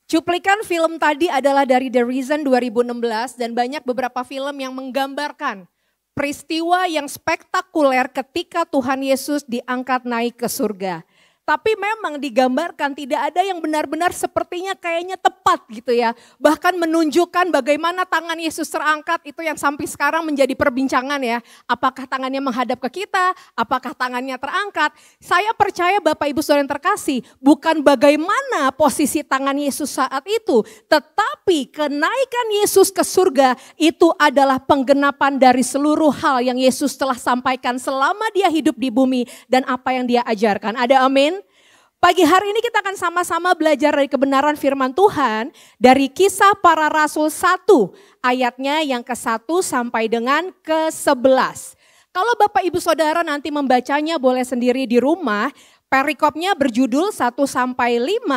Cuplikan film tadi adalah dari The Reason 2016 dan banyak beberapa film yang menggambarkan peristiwa yang spektakuler ketika Tuhan Yesus diangkat naik ke surga. Tapi memang digambarkan tidak ada yang benar-benar sepertinya kayaknya tepat gitu ya. Bahkan menunjukkan bagaimana tangan Yesus terangkat itu yang sampai sekarang menjadi perbincangan ya. Apakah tangannya menghadap ke kita, apakah tangannya terangkat. Saya percaya Bapak Ibu Saudara yang terkasih, bukan bagaimana posisi tangan Yesus saat itu. Tetapi kenaikan Yesus ke surga itu adalah penggenapan dari seluruh hal yang Yesus telah sampaikan selama dia hidup di bumi dan apa yang dia ajarkan. Ada amin? Pagi hari ini kita akan sama-sama belajar dari kebenaran firman Tuhan dari Kisah Para Rasul 1 ayatnya yang ke-1 sampai dengan ke-11. Kalau Bapak Ibu Saudara nanti membacanya boleh sendiri di rumah, perikopnya berjudul 1 sampai 5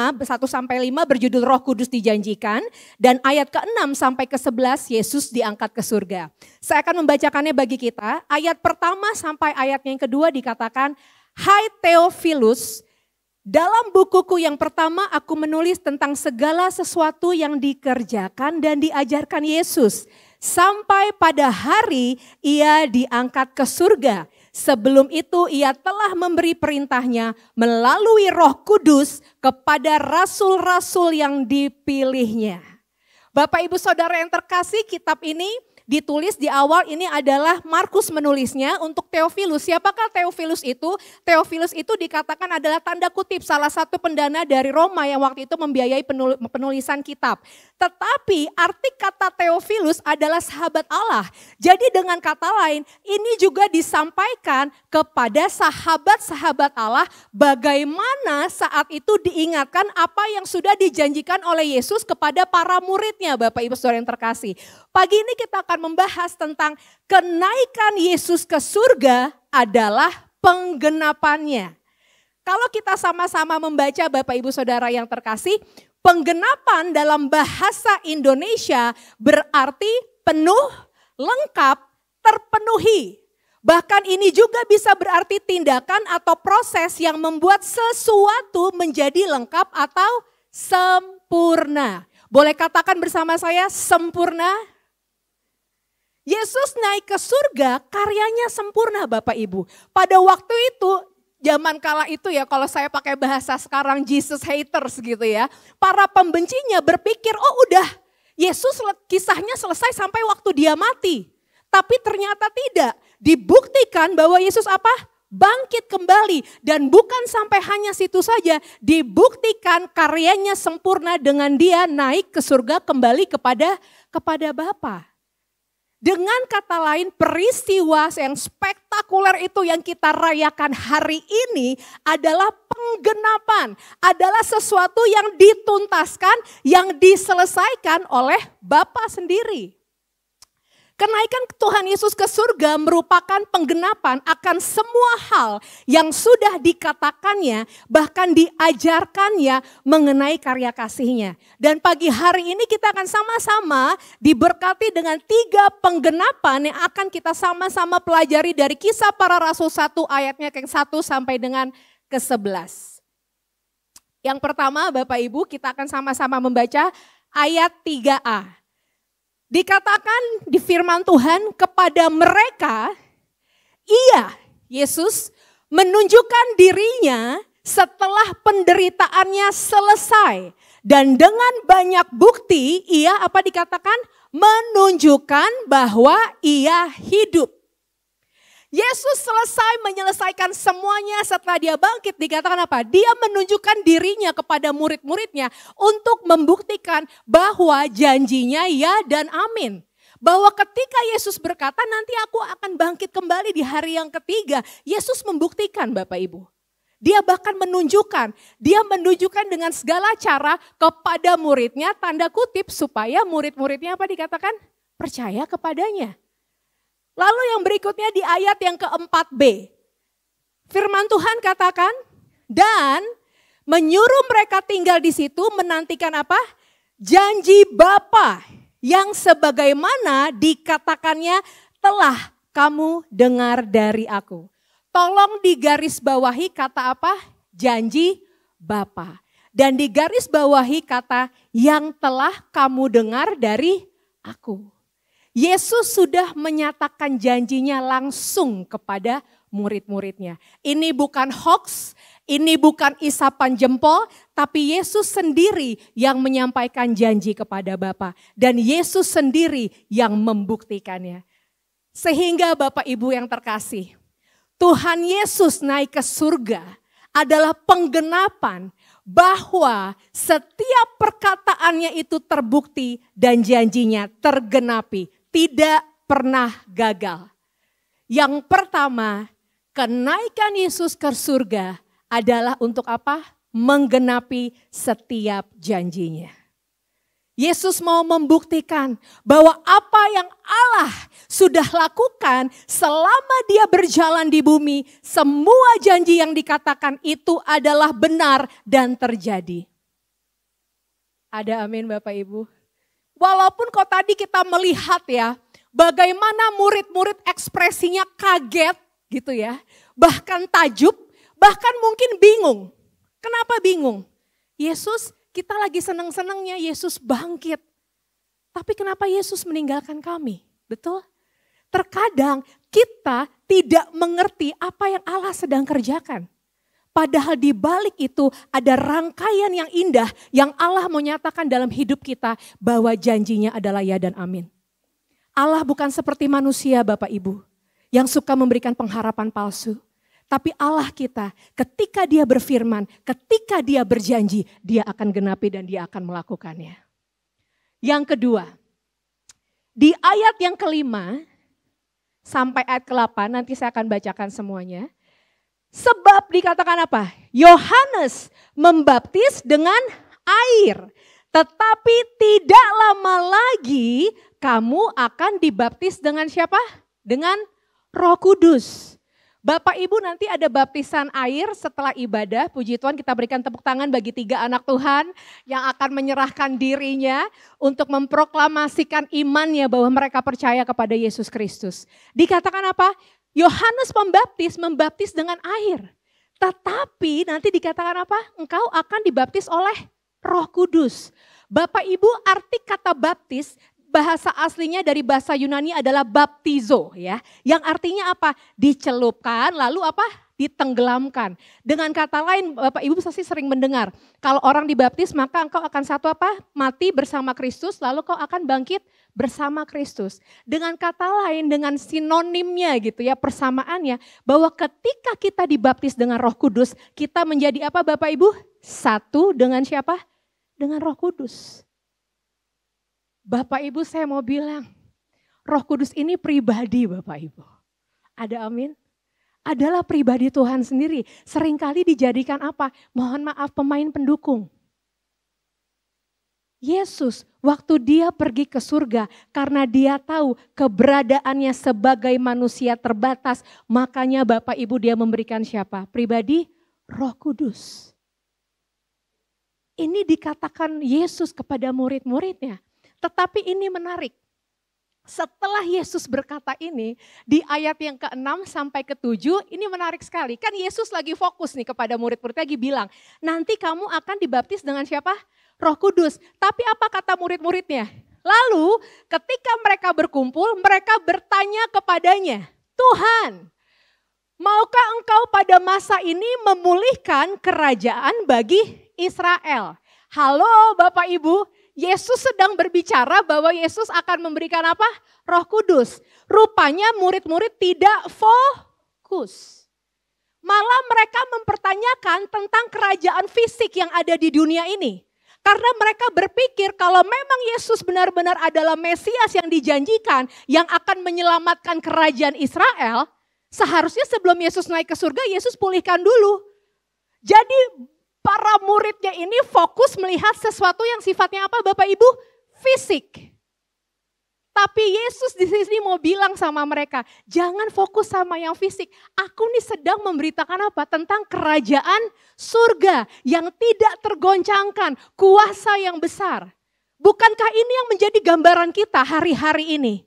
berjudul Roh Kudus dijanjikan dan ayat ke-6 sampai ke-11 Yesus diangkat ke surga. Saya akan membacakannya bagi kita. Ayat pertama sampai ayat yang kedua dikatakan, "Hai Theophilus, dalam bukuku yang pertama aku menulis tentang segala sesuatu yang dikerjakan dan diajarkan Yesus sampai pada hari ia diangkat ke surga. Sebelum itu ia telah memberi perintahnya melalui Roh Kudus kepada rasul-rasul yang dipilihnya." Bapak Ibu Saudara yang terkasih, kitab ini ditulis di awal ini adalah Markus menulisnya untuk Theophilus. Siapakah Theophilus itu? Theophilus itu dikatakan adalah tanda kutip salah satu pendana dari Roma yang waktu itu membiayai penulisan kitab. Tetapi arti kata Theophilus adalah sahabat Allah. Jadi dengan kata lain ini juga disampaikan kepada sahabat-sahabat Allah bagaimana saat itu diingatkan apa yang sudah dijanjikan oleh Yesus kepada para muridnya, Bapak Ibu Saudara yang terkasih. Pagi ini kita akan membahas tentang kenaikan Yesus ke surga adalah penggenapannya. Kalau kita sama-sama membaca Bapak Ibu Saudara yang terkasih, penggenapan dalam bahasa Indonesia berarti penuh, lengkap, terpenuhi. Bahkan ini juga bisa berarti tindakan atau proses yang membuat sesuatu menjadi lengkap atau sempurna. Boleh katakan bersama saya sempurna? Yesus naik ke surga, karyanya sempurna Bapak Ibu. Pada waktu itu, zaman kala itu ya, kalau saya pakai bahasa sekarang Jesus haters gitu ya. Para pembencinya berpikir, oh udah Yesus kisahnya selesai sampai waktu dia mati. Tapi ternyata tidak, dibuktikan bahwa Yesus apa? Bangkit kembali. Dan bukan sampai hanya situ saja, dibuktikan karyanya sempurna dengan dia naik ke surga kembali kepada Bapa. Dengan kata lain peristiwa yang spektakuler itu yang kita rayakan hari ini adalah penggenapan. Adalah sesuatu yang dituntaskan, yang diselesaikan oleh Bapa sendiri. Kenaikan Tuhan Yesus ke surga merupakan penggenapan akan semua hal yang sudah dikatakannya, bahkan diajarkannya mengenai karya kasih-Nya. Dan pagi hari ini kita akan sama-sama diberkati dengan 3 penggenapan yang akan kita sama-sama pelajari dari Kisah Para Rasul 1 ayatnya ke-1 sampai dengan ke-11. Yang pertama Bapak Ibu kita akan sama-sama membaca ayat 3a. Dikatakan di firman Tuhan kepada mereka, ia, Yesus, menunjukkan dirinya setelah penderitaannya selesai. Dan dengan banyak bukti, ia apa dikatakan? Menunjukkan bahwa ia hidup. Yesus selesai menyelesaikan semuanya setelah dia bangkit. Dikatakan apa? Dia menunjukkan dirinya kepada murid-muridnya untuk membuktikan bahwa janjinya ya dan amin. Bahwa ketika Yesus berkata nanti aku akan bangkit kembali di hari yang ketiga. Yesus membuktikan Bapak Ibu. Dia bahkan menunjukkan dengan segala cara kepada muridnya tanda kutip supaya murid-muridnya apa dikatakan? Percaya kepadanya. Lalu yang berikutnya di ayat yang ke-4b. Firman Tuhan katakan, dan menyuruh mereka tinggal di situ menantikan apa? Janji Bapa yang sebagaimana dikatakannya telah kamu dengar dari aku. Tolong digarisbawahi kata apa? Janji Bapa. Dan digarisbawahi kata yang telah kamu dengar dari aku. Yesus sudah menyatakan janjinya langsung kepada murid-muridnya. Ini bukan hoax, ini bukan isapan jempol, tapi Yesus sendiri yang menyampaikan janji kepada Bapa. Dan Yesus sendiri yang membuktikannya. Sehingga Bapak Ibu yang terkasih, Tuhan Yesus naik ke surga adalah penggenapan bahwa setiap perkataannya itu terbukti dan janjinya tergenapi, tidak pernah gagal. Yang pertama, kenaikan Yesus ke surga adalah untuk apa? Menggenapi setiap janjinya. Yesus mau membuktikan bahwa apa yang Allah sudah lakukan selama dia berjalan di bumi, semua janji yang dikatakan itu adalah benar dan terjadi. Ada amin Bapak Ibu. Walaupun kok tadi kita melihat ya, bagaimana murid-murid ekspresinya kaget gitu ya. Bahkan takjub, bahkan mungkin bingung. Kenapa bingung? Yesus, kita lagi senang-senangnya Yesus bangkit. Tapi kenapa Yesus meninggalkan kami? Betul? Terkadang kita tidak mengerti apa yang Allah sedang kerjakan. Padahal di balik itu ada rangkaian yang indah yang Allah mau nyatakan dalam hidup kita bahwa janjinya adalah ya dan amin. Allah bukan seperti manusia Bapak Ibu yang suka memberikan pengharapan palsu. Tapi Allah kita ketika dia berfirman, ketika dia berjanji, dia akan genapi dan dia akan melakukannya. Yang kedua, di ayat yang kelima sampai ayat ke-8, nanti saya akan bacakan semuanya. Sebab dikatakan apa? Yohanes membaptis dengan air. Tetapi tidak lama lagi kamu akan dibaptis dengan siapa? Dengan Roh Kudus. Bapak Ibu nanti ada baptisan air setelah ibadah. Puji Tuhan kita berikan tepuk tangan bagi 3 anak Tuhan yang akan menyerahkan dirinya untuk memproklamasikan imannya bahwa mereka percaya kepada Yesus Kristus. Dikatakan apa? Yohanes membaptis dengan air. Tetapi nanti dikatakan apa? Engkau akan dibaptis oleh Roh Kudus. Bapak Ibu arti kata baptis bahasa aslinya dari bahasa Yunani adalah baptizo ya. Yang artinya apa? Dicelupkan lalu apa? Ditenggelamkan. Dengan kata lain Bapak Ibu pasti sering mendengar. Kalau orang dibaptis maka engkau akan satu apa? Mati bersama Kristus lalu kau akan bangkit bersama Kristus. Dengan kata lain dengan sinonimnya gitu ya persamaannya. Bahwa ketika kita dibaptis dengan Roh Kudus kita menjadi apa Bapak Ibu? Satu dengan siapa? Dengan Roh Kudus. Bapak Ibu saya mau bilang, Roh Kudus ini pribadi Bapak Ibu. Ada amin? Adalah pribadi Tuhan sendiri. Seringkali dijadikan apa? Mohon maaf pemain pendukung. Yesus waktu dia pergi ke surga karena dia tahu keberadaannya sebagai manusia terbatas. Makanya Bapak Ibu dia memberikan siapa? Pribadi Roh Kudus. Ini dikatakan Yesus kepada murid-muridnya. Tetapi ini menarik. Setelah Yesus berkata ini, di ayat yang ke-6 sampai ke-7, ini menarik sekali. Kan Yesus lagi fokus nih kepada murid-murid lagi bilang, nanti kamu akan dibaptis dengan siapa? Roh Kudus. Tapi apa kata murid-muridnya? Lalu ketika mereka berkumpul, mereka bertanya kepadanya, Tuhan, maukah engkau pada masa ini memulihkan kerajaan bagi Israel? Halo Bapak Ibu, Yesus sedang berbicara bahwa Yesus akan memberikan apa? Roh Kudus. Rupanya murid-murid tidak fokus. Malah mereka mempertanyakan tentang kerajaan fisik yang ada di dunia ini. Karena mereka berpikir kalau memang Yesus benar-benar adalah Mesias yang dijanjikan, yang akan menyelamatkan kerajaan Israel, seharusnya sebelum Yesus naik ke surga, Yesus pulihkan dulu. Jadi para muridnya ini fokus melihat sesuatu yang sifatnya apa Bapak Ibu? Fisik. Tapi Yesus di sini mau bilang sama mereka, jangan fokus sama yang fisik. Aku nih sedang memberitakan apa? Tentang kerajaan surga yang tidak tergoncangkan, kuasa yang besar. Bukankah ini yang menjadi gambaran kita hari-hari ini?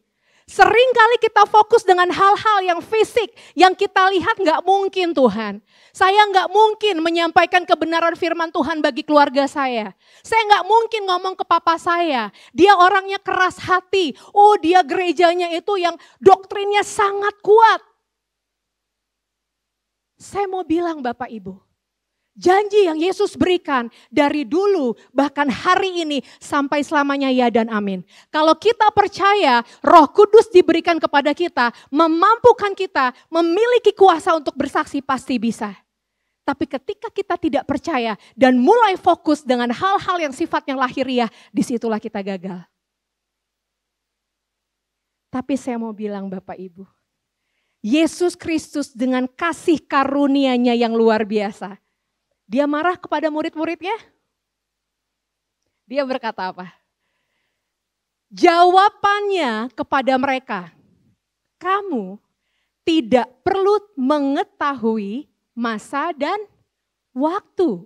Seringkali kita fokus dengan hal-hal yang fisik, yang kita lihat gak mungkin Tuhan. Saya gak mungkin menyampaikan kebenaran firman Tuhan bagi keluarga saya. Saya gak mungkin ngomong ke papa saya, dia orangnya keras hati. Oh, dia gerejanya itu yang doktrinnya sangat kuat. Saya mau bilang Bapak Ibu, janji yang Yesus berikan dari dulu bahkan hari ini sampai selamanya ya dan amin. Kalau kita percaya Roh Kudus diberikan kepada kita, memampukan kita memiliki kuasa untuk bersaksi pasti bisa. Tapi ketika kita tidak percaya dan mulai fokus dengan hal-hal yang sifatnya lahiriah, disitulah kita gagal. Tapi saya mau bilang Bapak Ibu, Yesus Kristus dengan kasih karunia-Nya yang luar biasa, dia marah kepada murid-muridnya. Dia berkata apa? Jawabannya kepada mereka, kamu tidak perlu mengetahui masa dan waktu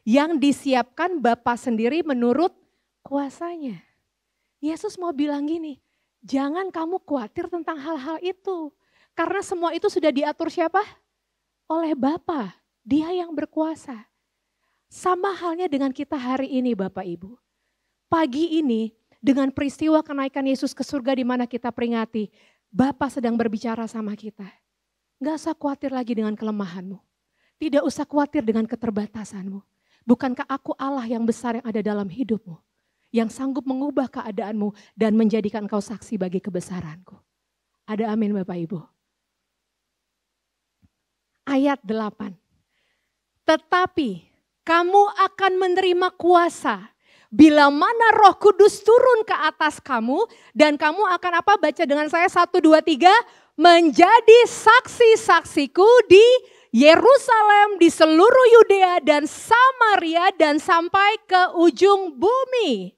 yang disiapkan Bapa sendiri menurut kuasanya. Yesus mau bilang gini, jangan kamu khawatir tentang hal-hal itu. Karena semua itu sudah diatur siapa? Oleh Bapa. Dia yang berkuasa. Sama halnya dengan kita hari ini Bapak Ibu. Pagi ini dengan peristiwa kenaikan Yesus ke surga di mana kita peringati. Bapa sedang berbicara sama kita. Gak usah khawatir lagi dengan kelemahanmu. Tidak usah khawatir dengan keterbatasanmu. Bukankah aku Allah yang besar yang ada dalam hidupmu. Yang sanggup mengubah keadaanmu dan menjadikan kau saksi bagi kebesaranku. Ada amin Bapak Ibu. Ayat 8. Tetapi kamu akan menerima kuasa bila mana Roh Kudus turun ke atas kamu dan kamu akan apa? Baca dengan saya 1, 2, 3. Menjadi saksi-saksiku di Yerusalem, di seluruh Yudea dan Samaria dan sampai ke ujung bumi.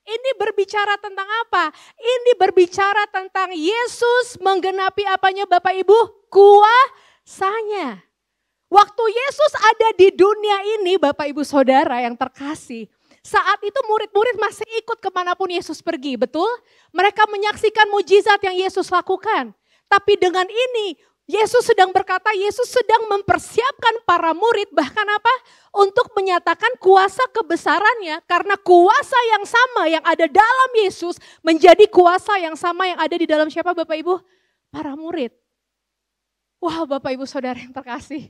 Ini berbicara tentang apa? Ini berbicara tentang Yesus menggenapi apanya Bapak Ibu? Kuasanya. Waktu Yesus ada di dunia ini Bapak Ibu Saudara yang terkasih. Saat itu murid-murid masih ikut kemanapun Yesus pergi, betul? Mereka menyaksikan mujizat yang Yesus lakukan. Tapi dengan ini Yesus sedang berkata, Yesus sedang mempersiapkan para murid bahkan apa? Untuk menyatakan kuasa kebesarannya. Karena kuasa yang sama yang ada dalam Yesus menjadi kuasa yang sama yang ada di dalam siapa Bapak Ibu? Para murid. Wah Bapak Ibu Saudara yang terkasih.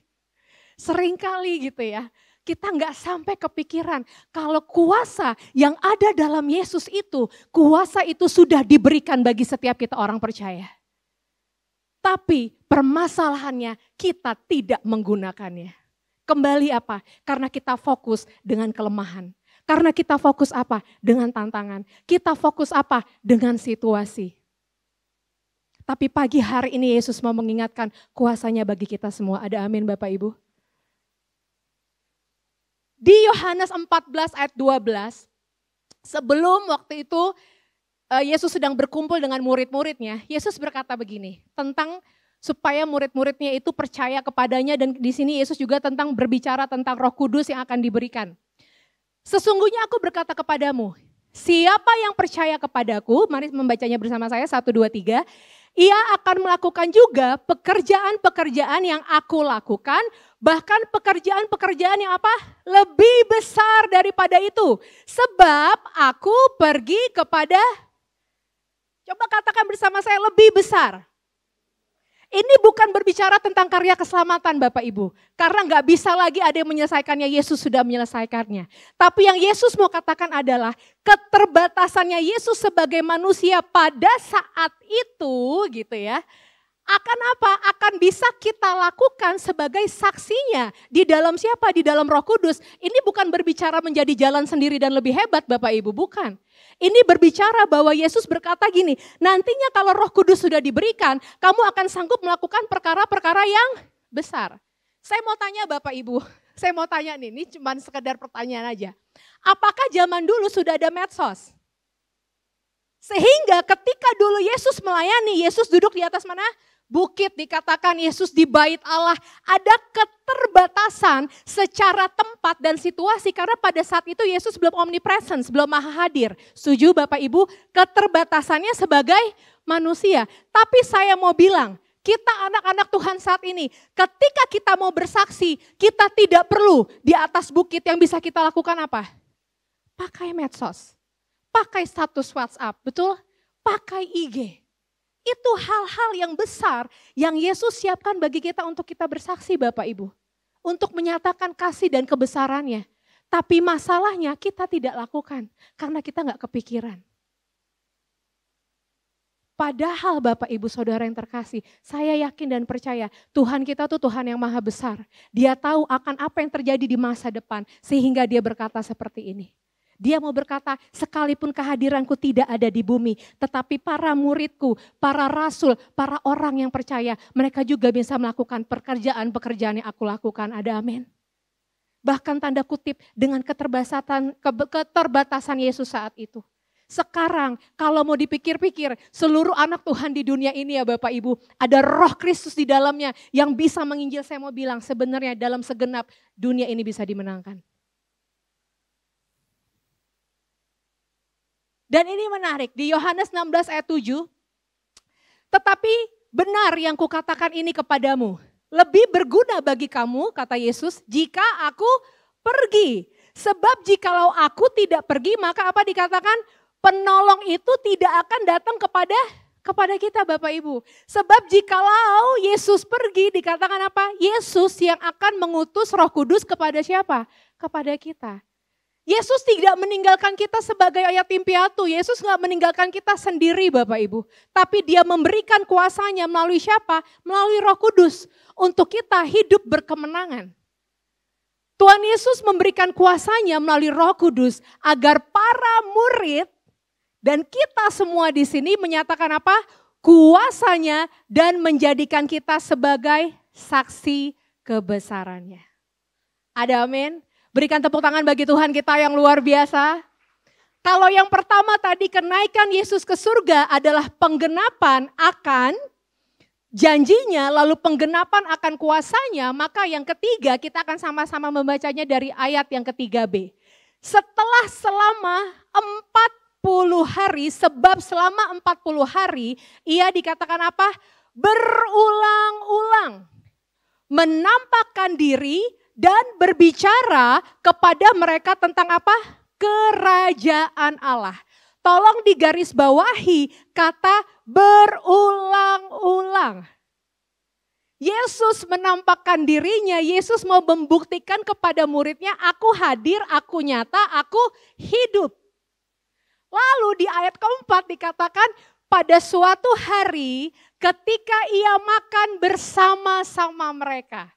Seringkali gitu ya, kita nggak sampai kepikiran kalau kuasa yang ada dalam Yesus itu, kuasa itu sudah diberikan bagi setiap kita orang percaya. Tapi permasalahannya kita tidak menggunakannya. Kembali apa? Karena kita fokus dengan kelemahan. Karena kita fokus apa? Dengan tantangan. Kita fokus apa? Dengan situasi. Tapi pagi hari ini Yesus mau mengingatkan kuasanya bagi kita semua. Ada amin Bapak Ibu? Di Yohanes 14 ayat 12, sebelum waktu itu Yesus sedang berkumpul dengan murid-muridnya, Yesus berkata begini, tentang supaya murid-muridnya itu percaya kepadanya dan di sini Yesus juga tentang berbicara tentang Roh Kudus yang akan diberikan. Sesungguhnya aku berkata kepadamu, siapa yang percaya kepadaku, mari membacanya bersama saya 1, 2, 3. Ia akan melakukan juga pekerjaan-pekerjaan yang aku lakukan, bahkan pekerjaan-pekerjaan yang apa? Lebih besar daripada itu. Sebab aku pergi kepada, coba katakan bersama saya, lebih besar. Ini bukan berbicara tentang karya keselamatan Bapak Ibu. Karena gak bisa lagi ada yang menyelesaikannya, Yesus sudah menyelesaikannya. Tapi yang Yesus mau katakan adalah keterbatasannya Yesus sebagai manusia pada saat itu gitu ya. Akan apa? Akan bisa kita lakukan sebagai saksinya. Di dalam siapa? Di dalam Roh Kudus. Ini bukan berbicara menjadi jalan sendiri dan lebih hebat Bapak Ibu, bukan. Ini berbicara bahwa Yesus berkata gini, nantinya kalau Roh Kudus sudah diberikan, kamu akan sanggup melakukan perkara-perkara yang besar. Saya mau tanya Bapak Ibu, saya mau tanya nih, ini cuma sekedar pertanyaan aja. Apakah zaman dulu sudah ada medsos? Sehingga ketika dulu Yesus melayani, Yesus duduk di atas mana? bukit, dikatakan Yesus di bait Allah. Ada keterbatasan secara tempat dan situasi karena pada saat itu Yesus belum omnipresence, belum maha hadir. Setuju Bapak Ibu? Keterbatasannya sebagai manusia. Tapi saya mau bilang, kita anak-anak Tuhan saat ini, ketika kita mau bersaksi, kita tidak perlu di atas bukit. Yang bisa kita lakukan apa? Pakai medsos, pakai status WhatsApp, betul? Pakai IG. Itu hal-hal yang besar yang Yesus siapkan bagi kita untuk kita bersaksi Bapak Ibu. Untuk menyatakan kasih dan kebesarannya. Tapi masalahnya kita tidak lakukan karena kita gak kepikiran. Padahal Bapak Ibu Saudara yang terkasih, saya yakin dan percaya Tuhan kita tuh Tuhan yang maha besar. Dia tahu akan apa yang terjadi di masa depan sehingga dia berkata seperti ini. Dia mau berkata, sekalipun kehadiranku tidak ada di bumi, tetapi para muridku, para rasul, para orang yang percaya, mereka juga bisa melakukan pekerjaan-pekerjaan yang aku lakukan. Ada amin. Bahkan tanda kutip dengan keterbatasan Yesus saat itu. Sekarang kalau mau dipikir-pikir, seluruh anak Tuhan di dunia ini ya Bapak Ibu, ada Roh Kristus di dalamnya yang bisa menginjil. Saya mau bilang sebenarnya dalam segenap dunia ini bisa dimenangkan. Dan ini menarik, di Yohanes 16 ayat 7, tetapi benar yang kukatakan ini kepadamu, lebih berguna bagi kamu, kata Yesus, jika aku pergi. Sebab jikalau aku tidak pergi, maka apa dikatakan? Penolong itu tidak akan datang kepada kita Bapak Ibu. Sebab jikalau Yesus pergi, dikatakan apa? Yesus yang akan mengutus Roh Kudus kepada siapa? Kepada kita. Yesus tidak meninggalkan kita sebagai yatim piatu. Yesus gak meninggalkan kita sendiri Bapak Ibu. Tapi dia memberikan kuasanya melalui siapa? Melalui Roh Kudus. Untuk kita hidup berkemenangan. Tuhan Yesus memberikan kuasanya melalui Roh Kudus. Agar para murid dan kita semua di sini menyatakan apa? Kuasanya dan menjadikan kita sebagai saksi kebesarannya. Ada amin? Berikan tepuk tangan bagi Tuhan kita yang luar biasa. Kalau yang pertama tadi kenaikan Yesus ke surga adalah penggenapan akan janjinya, lalu penggenapan akan kuasanya, maka yang ketiga kita akan sama-sama membacanya dari ayat yang ketiga B. Setelah selama 40 hari, sebab selama 40 hari ia dikatakan apa? Berulang-ulang menampakkan diri dan berbicara kepada mereka tentang apa? Kerajaan Allah. Tolong digarisbawahi kata berulang-ulang. Yesus menampakkan dirinya, Yesus mau membuktikan kepada muridnya, aku hadir, aku nyata, aku hidup. Lalu di ayat keempat dikatakan, pada suatu hari ketika ia makan bersama-sama mereka.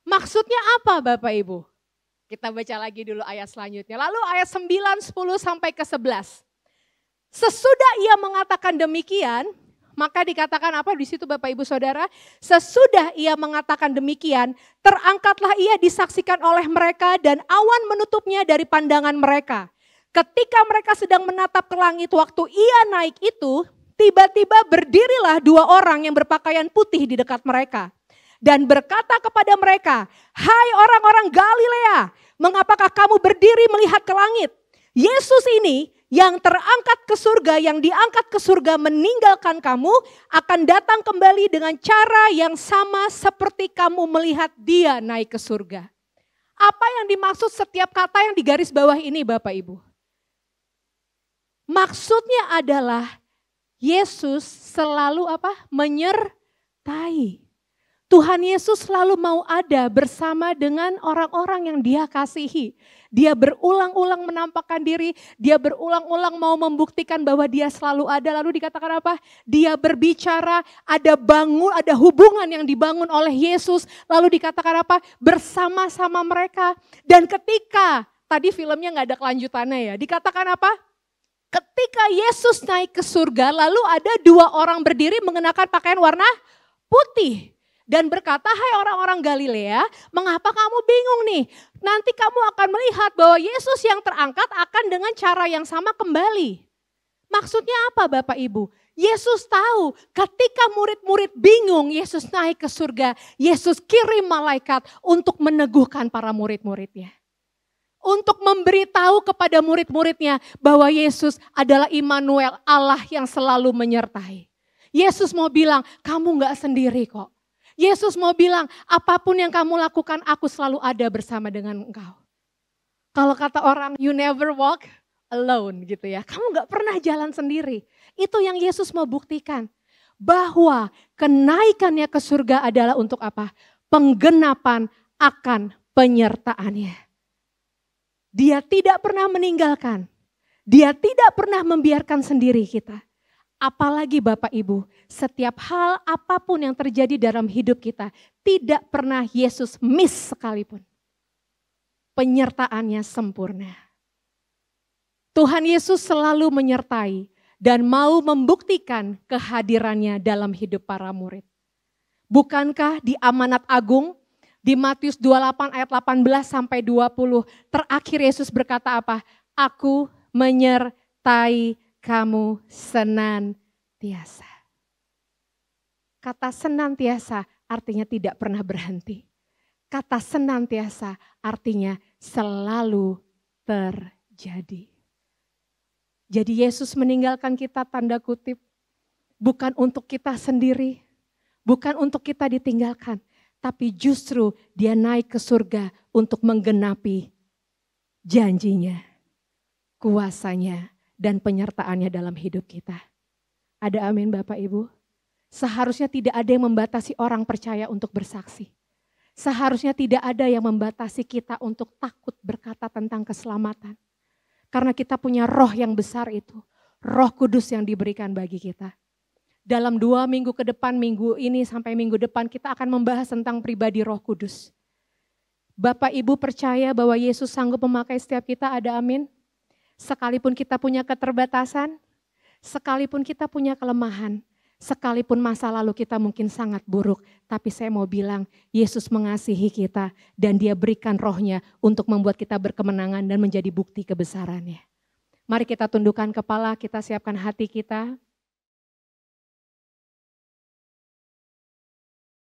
Maksudnya apa Bapak Ibu? Kita baca lagi dulu ayat selanjutnya. Lalu ayat 9, 10 sampai ke 11. Sesudah ia mengatakan demikian, maka dikatakan apa di situ Bapak Ibu Saudara? Sesudah ia mengatakan demikian, terangkatlah ia disaksikan oleh mereka dan awan menutupnya dari pandangan mereka. Ketika mereka sedang menatap ke langit waktu ia naik itu, tiba-tiba berdirilah dua orang yang berpakaian putih di dekat mereka. Dan berkata kepada mereka, hai orang-orang Galilea, mengapakah kamu berdiri melihat ke langit? Yesus ini yang terangkat ke surga, yang diangkat ke surga meninggalkan kamu, akan datang kembali dengan cara yang sama seperti kamu melihat dia naik ke surga. Apa yang dimaksud setiap kata yang di garis bawah ini Bapak Ibu? Maksudnya adalah Yesus selalu apa? Menyertai. Tuhan Yesus selalu mau ada bersama dengan orang-orang yang dia kasihi. Dia berulang-ulang menampakkan diri, dia berulang-ulang mau membuktikan bahwa dia selalu ada. Lalu dikatakan apa? Dia berbicara, ada hubungan yang dibangun oleh Yesus. Lalu dikatakan apa? Bersama-sama mereka. Dan ketika, tadi filmnya gak ada kelanjutannya ya, dikatakan apa? Ketika Yesus naik ke surga, lalu ada dua orang berdiri mengenakan pakaian warna putih. Dan berkata, hai orang-orang Galilea, mengapa kamu bingung nih? Nanti kamu akan melihat bahwa Yesus yang terangkat akan dengan cara yang sama kembali. Maksudnya apa Bapak Ibu? Yesus tahu ketika murid-murid bingung, Yesus naik ke surga. Yesus kirim malaikat untuk meneguhkan para murid-muridnya. Untuk memberitahu kepada murid-muridnya bahwa Yesus adalah Immanuel, Allah yang selalu menyertai. Yesus mau bilang, kamu gak sendiri kok. Yesus mau bilang, apapun yang kamu lakukan, aku selalu ada bersama dengan engkau. Kalau kata orang, you never walk alone gitu ya. Kamu gak pernah jalan sendiri. Itu yang Yesus mau buktikan. Bahwa kenaikannya ke surga adalah untuk apa? Penggenapan akan penyertaannya. Dia tidak pernah meninggalkan. Dia tidak pernah membiarkan sendiri kita. Apalagi Bapak Ibu, setiap hal apapun yang terjadi dalam hidup kita, tidak pernah Yesus miss sekalipun. Penyertaannya sempurna. Tuhan Yesus selalu menyertai dan mau membuktikan kehadirannya dalam hidup para murid. Bukankah di amanat agung, di Matius 28 ayat 18 sampai 20, terakhir Yesus berkata apa? Aku menyertai kamu senantiasa. Kata senantiasa artinya tidak pernah berhenti. Kata senantiasa artinya selalu terjadi. Jadi Yesus meninggalkan kita tanda kutip, bukan untuk kita sendiri, bukan untuk kita ditinggalkan. Tapi justru dia naik ke surga untuk menggenapi janjinya, kuasanya, dan penyertaannya dalam hidup kita. Ada amin Bapak Ibu? Seharusnya tidak ada yang membatasi orang percaya untuk bersaksi. Seharusnya tidak ada yang membatasi kita untuk takut berkata tentang keselamatan. Karena kita punya roh yang besar itu, Roh Kudus yang diberikan bagi kita. Dalam 2 minggu ke depan, minggu ini sampai minggu depan kita akan membahas tentang pribadi Roh Kudus. Bapak Ibu percaya bahwa Yesus sanggup memakai setiap kita, ada amin? Sekalipun kita punya keterbatasan, sekalipun kita punya kelemahan, sekalipun masa lalu kita mungkin sangat buruk, tapi saya mau bilang Yesus mengasihi kita dan Dia berikan rohnya untuk membuat kita berkemenangan dan menjadi bukti kebesarannya. Mari kita tundukkan kepala, kita siapkan hati kita.